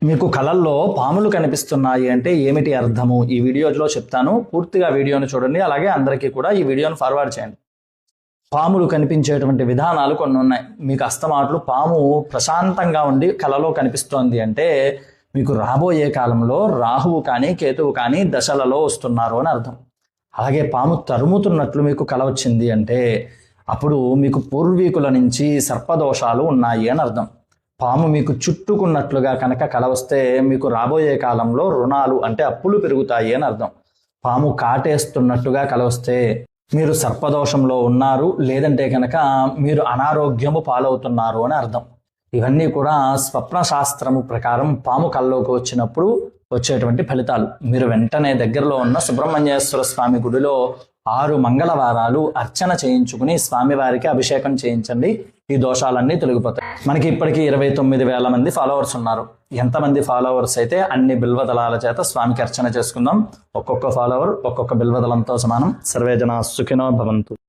మీకు కళల్లో పాములు కనిపిస్తున్నాయి అంటే ఏమిటి అర్థము? ఈ వీడియోలో చెప్తాను. పూర్తిగా వీడియోను చూడండి. అలాగే అందరికీ కూడా ఈ వీడియోను ఫార్వర్డ్ చేయండి. పాములు కనిపించేటువంటి విధానాలు కొన్ని ఉన్నాయి. మీకు అస్తమాట్లు పాము ప్రశాంతంగా ఉండి కళలో కనిపిస్తోంది అంటే మీకు రాబోయే కాలంలో రాహువు కానీ కేతువు కానీ దశలలో వస్తున్నారు అని అర్థం. అలాగే పాము తరుముతున్నట్లు మీకు కళ వచ్చింది అంటే అప్పుడు మీకు పూర్వీకుల నుంచి సర్పదోషాలు ఉన్నాయి అని అర్థం. పాము మీకు చుట్టుకున్నట్లుగా కనుక కల వస్తే మీకు రాబోయే కాలంలో రుణాలు అంటే అప్పులు పెరుగుతాయి అని అర్థం. పాము కాటేస్తున్నట్టుగా కల వస్తే మీరు సర్పదోషంలో ఉన్నారు, లేదంటే కనుక మీరు అనారోగ్యము పాలవుతున్నారు అని అర్థం. ఇవన్నీ కూడా స్వప్న శాస్త్రము ప్రకారం పాము కల్లోకి వచ్చినప్పుడు వచ్చేటువంటి ఫలితాలు. మీరు వెంటనే దగ్గరలో ఉన్న సుబ్రహ్మణ్యేశ్వర స్వామి గుడిలో 6 మంగళవారాలు అర్చన చేయించుకుని స్వామివారికి అభిషేకం చేయించండి. ఈ దోషాలన్నీ తొలగిపోతాయి. మనకి ఇప్పటికీ 29,000 మంది ఫాలోవర్స్ ఉన్నారు. ఎంతమంది ఫాలోవర్స్ అయితే అన్ని బిల్వదళాల చేత స్వామికి అర్చన చేసుకుందాం. ఒక్కొక్క ఫాలోవర్ ఒక్కొక్క బిల్వదళంతో సమానం. సర్వే జనా సుఖినో భవంతు.